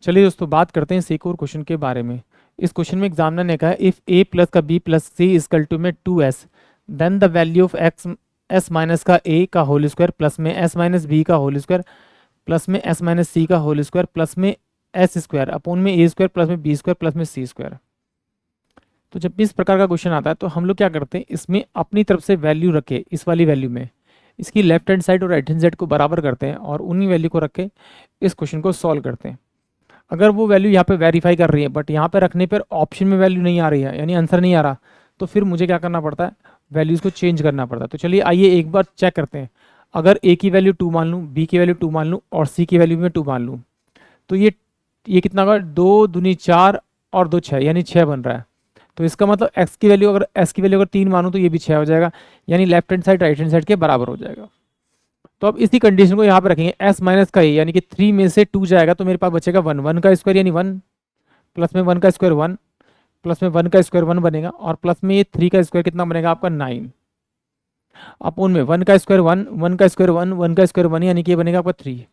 चलिए दोस्तों बात करते हैं इस एक और क्वेश्चन के बारे में। इस क्वेश्चन में एग्जामिनर ने कहा इफ a प्लस का b plus c equal to में 2s, then the value of x s minus का a का होल स्क्वायर प्लस में s माइनस b का होल स्क्वायर प्लस में s माइनस c का होल स्क्वायर प्लस में s square upon में a square plus में b स्क्वायर प्लस में c स्क्वायर। तो जब भी इस प्रकार का क्वेश्चन आता है तो हम लोग क्या करते हैं, इसमें अपनी तरफ से वैल्यू रखे, इस वाली वैल्यू में इसकी लेफ्ट हैंड साइड और राइट हैंड साइड को बराबर करते हैं और उन्हीं वैल्यू को रख के इस क्वेश्चन को सॉल्व करते हैं। अगर वो वैल्यू यहाँ पे वेरीफाई कर रही है बट यहाँ पे रखने पर ऑप्शन में वैल्यू नहीं आ रही है, यानी आंसर नहीं आ रहा, तो फिर मुझे क्या करना पड़ता है, वैल्यूज़ को चेंज करना पड़ता है। तो चलिए आइए एक बार चेक करते हैं। अगर ए की वैल्यू 2 मान लूँ, बी की वैल्यू 2 मान लूँ और सी की वैल्यू में 2 मान लूँ, तो ये कितना होगा, 2 दूनी 4 और 2 6, यानी 6 बन रहा है। तो इसका मतलब एक्स की वैल्यू अगर एस की वैल्यू अगर 3 मानूँ तो ये भी 6 हो जाएगा, यानी left hand side right hand side के बराबर हो जाएगा। तो अब इसी कंडीशन को यहाँ पे रखेंगे, एस माइनस का ए यानी कि 3 में से 2 जाएगा तो मेरे पास बचेगा 1, 1 का स्क्वायर यानी 1 प्लस में 1 का स्क्वायर 1 प्लस में 1 का स्क्वायर 1 बनेगा और प्लस में ये 3 का स्क्वायर कितना बनेगा आपका 9 अपोन में 1 का स्क्वायर 1, 1 का स्क्वायर 1, 1 का स्क्वायर 1 यानी कि ये बनेगा आपका 3।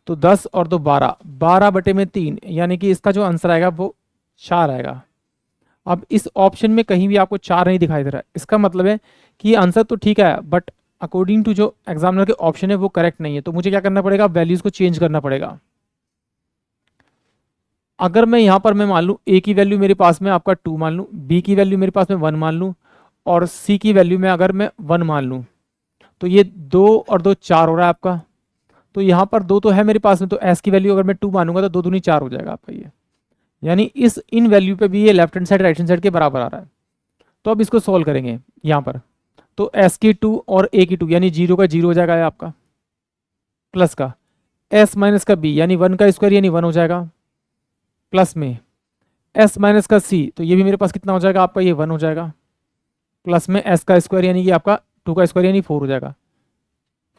तो 10 और 2 12, 12 बटे में 3 यानी कि इसका जो आंसर आएगा वो 4 आएगा। अब इस ऑप्शन में कहीं भी आपको 4 नहीं दिखाई दे रहा है, इसका मतलब है कि ये आंसर तो ठीक है बट अकॉर्डिंग टू जो एग्जामिनर के ऑप्शन है वो करेक्ट नहीं है। तो मुझे क्या करना पड़ेगा, वैल्यूज को चेंज करना पड़ेगा। अगर मैं यहाँ पर मैं मान लूँ ए की वैल्यू मेरे पास में आपका 2 मान लूँ, बी की वैल्यू मेरे पास में 1 मान लूँ और सी की वैल्यू में अगर मैं 1 मान लूँ, तो ये 2 और 2 4 हो रहा है आपका। तो यहाँ पर 2 तो है मेरे पास में, तो एस की वैल्यू अगर मैं 2 मानूंगा तो 2 दूनी 4 हो जाएगा आपका ये, यानी इस इन वैल्यू पे भी ये left hand side right hand side के बराबर आ रहा है। तो अब इसको सॉल्व करेंगे यहाँ पर, तो एस की 2 और ए की 2 यानी 0 का 0 हो जाएगा ये आपका, प्लस का एस माइनस का बी यानी 1 का स्क्वायर यानी 1 हो जाएगा, प्लस में एस माइनस का सी, तो ये भी मेरे पास कितना हो जाएगा आपका, ये 1 हो जाएगा, प्लस में एस का स्क्वायर यानी कि आपका 2 का स्क्वायर यानी 4 हो जाएगा,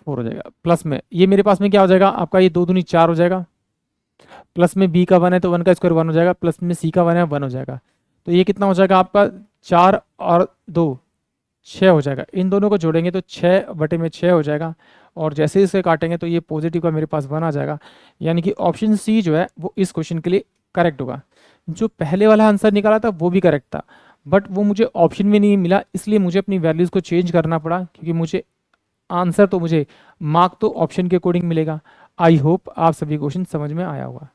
4 हो जाएगा, प्लस में ये मेरे पास में क्या हो जाएगा आपका, ये 2 दूनी 4 हो जाएगा, प्लस में बी का 1 है तो 1 का स्क्वायर 1 हो जाएगा, प्लस में सी का 1 है 1 हो जाएगा। तो ये कितना हो जाएगा आपका, 4 और 2 6 हो जाएगा। इन दोनों को जोड़ेंगे तो 6 बटे में 6 हो जाएगा और जैसे ही इसे काटेंगे तो ये पॉजिटिव का मेरे पास 1 आ जाएगा, यानी कि ऑप्शन सी जो है वो इस क्वेश्चन के लिए करेक्ट होगा। जो पहले वाला आंसर निकाला था वो भी करेक्ट था बट वो मुझे ऑप्शन में नहीं मिला, इसलिए मुझे अपनी वैल्यूज़ को चेंज करना पड़ा, क्योंकि मुझे आंसर तो मुझे मार्क तो ऑप्शन के अकॉर्डिंग मिलेगा। आई होप आप सभी क्वेश्चन समझ में आया होगा।